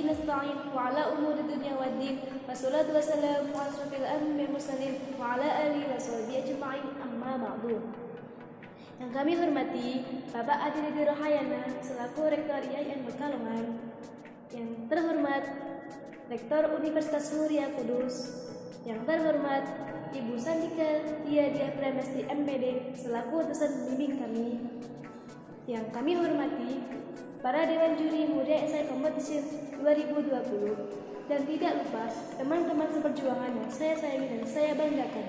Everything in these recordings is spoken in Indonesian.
nasta'in wa ala umuri dunya waddin. Wassalatu wassalamu ala asyrofil anbiya'i wal mursalin wa ala alihi wa sahbihi ajma'in, amma ba'du. Yang kami hormati Bapak Adinedi Rohayana selaku Rektor IAIN Pekalongan, yang terhormat Rektor Universitas Muria Kudus, yang terhormat Ibu Sandika Diadia Pramesti MPD selaku dosen bimbing kami, yang kami hormati para Dewan Juri Muria Esai Competition 2020, dan tidak lupa teman-teman seperjuangan yang saya sayangi dan saya banggakan.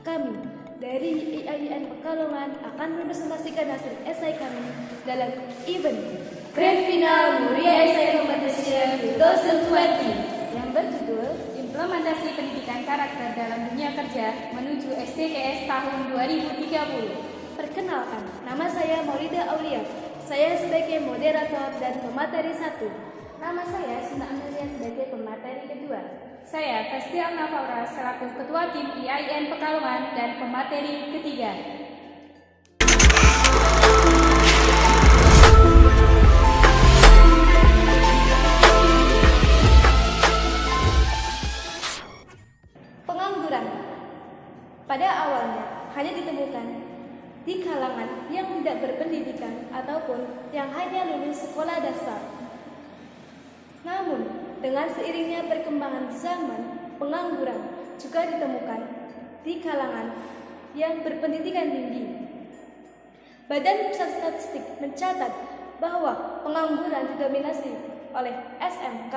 Kami dari IAIN Pekalongan akan merepresentasikan hasil esai kami dalam event Grand Final Muria Esai Competition 2020 yang berjudul Implementasi Pendidikan Karakter dalam Dunia Kerja menuju STKS tahun 2030. Perkenalkan, nama saya Maulida Aulia. Saya sebagai moderator dan pemateri 1. Nama saya Sunda Amelia sebagai pemateri kedua. Saya Festial Nafaura selaku Ketua Tim IAIN Pekalongan dan pemateri ketiga. Pengangguran pada awalnya hanya ditemukan di kalangan yang tidak berpendidikan ataupun yang hanya lulus sekolah dasar. Namun, dengan seiringnya perkembangan zaman, pengangguran juga ditemukan di kalangan yang berpendidikan tinggi. Badan Pusat Statistik mencatat bahwa pengangguran didominasi oleh SMK,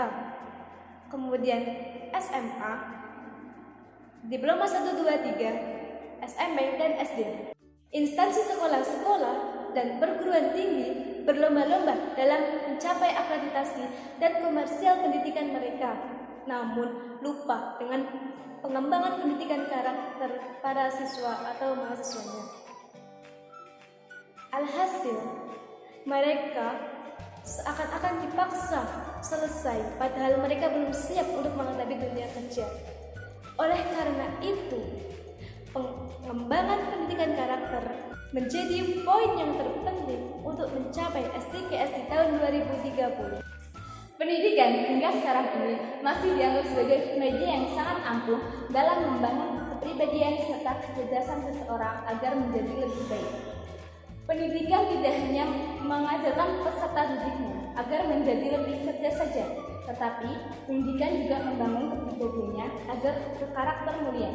kemudian SMA, Diploma 1, 2, 3, SMP, dan SD. Instansi sekolah-sekolah dan perguruan tinggi berlomba-lomba dalam mencapai akreditasi dan komersial pendidikan mereka, namun lupa dengan pengembangan pendidikan karakter para siswa atau mahasiswanya. Alhasil, mereka seakan-akan dipaksa selesai padahal mereka belum siap untuk menghadapi dunia kerja. Oleh karena itu, pengembangan pendidikan karakter menjadi poin yang terpenting untuk mencapai STKS di tahun 2030. Pendidikan hingga sekarang ini masih dianggap sebagai media yang sangat ampuh dalam membangun kepribadian serta kecerdasan seseorang agar menjadi lebih baik. Pendidikan tidak hanya mengajarkan peserta didiknya agar menjadi lebih cerdas saja, tetapi pendidikan juga membangun kepribadiannya agar berkarakter mulia.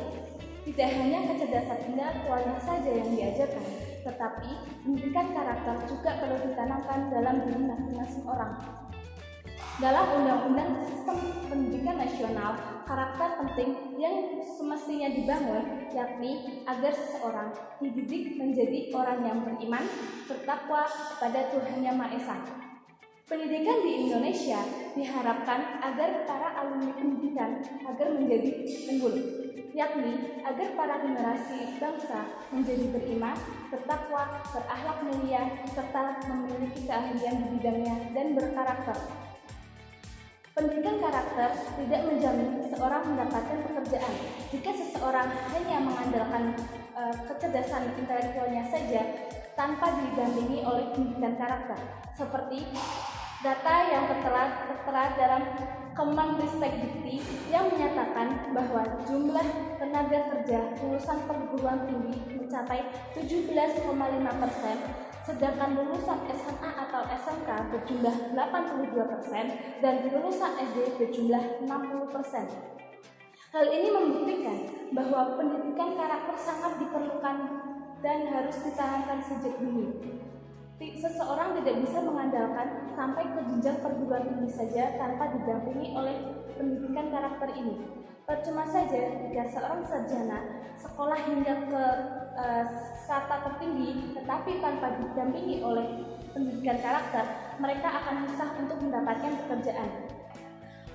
Tidak hanya kecerdasan intelektualnya saja yang diajarkan, tetapi pendidikan karakter juga perlu ditanamkan dalam diri masing-masing orang. Dalam Undang-Undang Sistem Pendidikan Nasional, karakter penting yang semestinya dibangun, yakni agar seseorang dididik menjadi orang yang beriman, bertakwa kepada Tuhan Yang Maha Esa. Pendidikan di Indonesia diharapkan agar para alumni pendidikan agar menjadi unggul, yakni agar para generasi bangsa menjadi beriman, bertakwa, berakhlak mulia, serta memiliki keahlian di bidangnya dan berkarakter. Pendidikan karakter tidak menjamin seseorang mendapatkan pekerjaan. Jika seseorang hanya mengandalkan kecerdasan intelektualnya saja tanpa didampingi oleh pendidikan karakter, seperti data yang tertera dalam Kemendikbud yang menyatakan bahwa jumlah tenaga kerja lulusan perguruan tinggi mencapai 17,5%, sedangkan lulusan SMA atau SMK berjumlah 82% dan lulusan SD berjumlah 60%. Hal ini membuktikan bahwa pendidikan karakter sangat diperlukan dan harus ditanamkan sejak dini. Seseorang tidak bisa mengandalkan sampai ke jenjang perguruan tinggi saja tanpa didampingi oleh pendidikan karakter ini. Percuma saja jika seorang sarjana sekolah hingga ke strata tertinggi tetapi tanpa didampingi oleh pendidikan karakter, mereka akan susah untuk mendapatkan pekerjaan.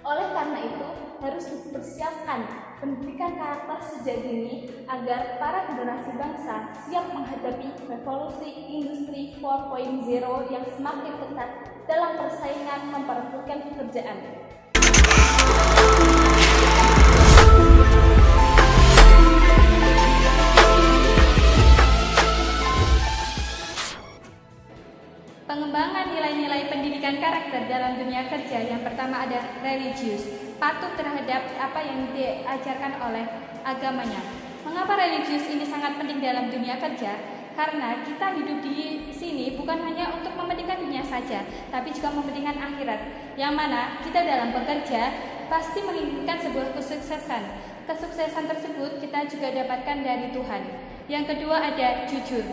Oleh karena itu, harus dipersiapkan pendidikan karakter sejak dini agar para generasi bangsa siap menghadapi revolusi industri 4.0 yang semakin ketat dalam persaingan memperebutkan pekerjaan. Pengembangan nilai-nilai pendidikan karakter dalam dunia kerja saja. Yang pertama ada religius, patuh terhadap apa yang diajarkan oleh agamanya. Mengapa religius ini sangat penting dalam dunia kerja? Karena kita hidup di sini bukan hanya untuk mementingkan dunia saja, tapi juga mementingkan akhirat. Yang mana kita dalam bekerja pasti menginginkan sebuah kesuksesan. Kesuksesan tersebut kita juga dapatkan dari Tuhan. Yang kedua ada jujur.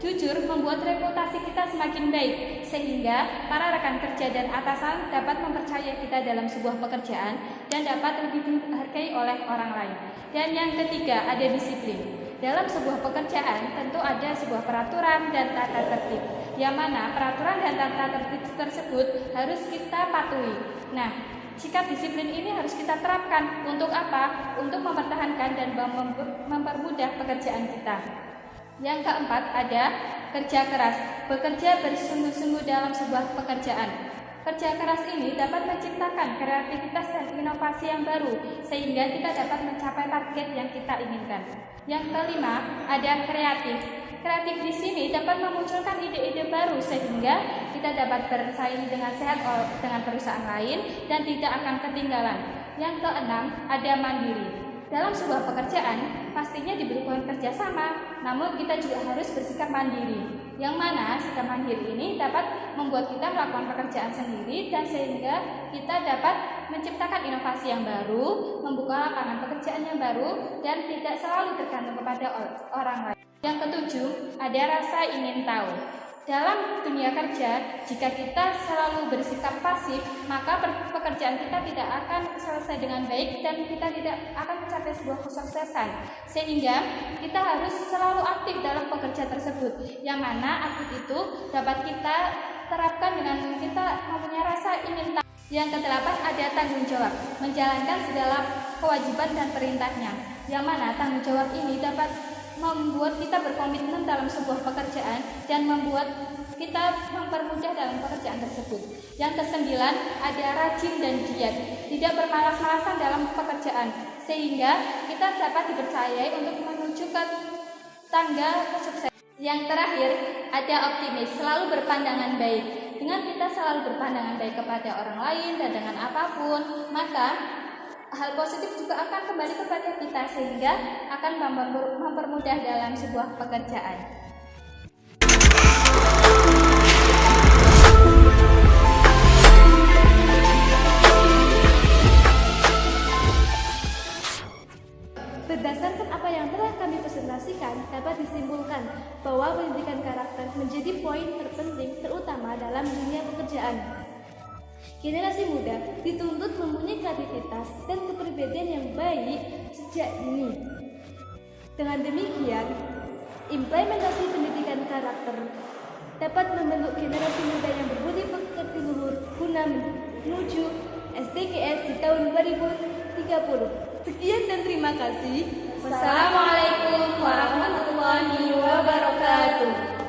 Jujur membuat reputasi kita semakin baik, sehingga para rekan kerja dan atasan dapat mempercayai kita dalam sebuah pekerjaan dan dapat lebih dihargai oleh orang lain. Dan yang ketiga ada disiplin. Dalam sebuah pekerjaan tentu ada sebuah peraturan dan tata tertib, yang mana peraturan dan tata tertib tersebut harus kita patuhi. Nah, sikap disiplin ini harus kita terapkan untuk apa? Untuk mempertahankan dan mempermudah pekerjaan kita. Yang keempat ada kerja keras, bekerja bersungguh-sungguh dalam sebuah pekerjaan. Kerja keras ini dapat menciptakan kreativitas dan inovasi yang baru, sehingga kita dapat mencapai target yang kita inginkan. Yang kelima ada kreatif. Kreatif di sini dapat memunculkan ide-ide baru, sehingga kita dapat bersaing dengan sehat dengan perusahaan lain dan tidak akan ketinggalan. Yang keenam ada mandiri. Dalam sebuah pekerjaan pastinya dibutuhkan kerjasama, namun kita juga harus bersikap mandiri. Yang mana sikap mandiri ini dapat membuat kita melakukan pekerjaan sendiri dan sehingga kita dapat menciptakan inovasi yang baru, membuka lapangan pekerjaan yang baru dan tidak selalu tergantung kepada orang lain. Yang ketujuh ada rasa ingin tahu. Dalam dunia kerja, jika kita selalu bersikap pasif, maka pekerjaan kita tidak akan selesai dengan baik dan kita tidak akan mencapai sebuah kesuksesan. Sehingga kita harus selalu aktif dalam pekerjaan tersebut, yang mana aktif itu dapat kita terapkan dengan kita mempunyai rasa ingin tahu. Yang kedelapan ada tanggung jawab, menjalankan segala kewajiban dan perintahnya, yang mana tanggung jawab ini dapat membuat kita berkomitmen dalam sebuah pekerjaan dan membuat kita mempermudah dalam pekerjaan tersebut. Yang kesembilan ada rajin dan giat, tidak bermalas-malasan dalam pekerjaan, sehingga kita dapat dipercayai untuk menuju ke tangga kesuksesan. Yang terakhir ada optimis, selalu berpandangan baik. Dengan kita selalu berpandangan baik kepada orang lain dan dengan apapun, maka hal positif juga akan kembali kepada kita sehingga akan mempermudah dalam sebuah pekerjaan. Berdasarkan apa yang telah kami presentasikan, dapat disimpulkan bahwa pendidikan karakter menjadi poin terpenting terutama dalam dunia pekerjaan. Generasi muda dituntut mempunyai kreativitas dan kepribadian yang baik sejak dini. Dengan demikian, implementasi pendidikan karakter dapat membentuk generasi muda yang berbudi pekerti luhur guna menuju SDGs di tahun 2030. Sekian dan terima kasih. Wassalamualaikum warahmatullahi wabarakatuh.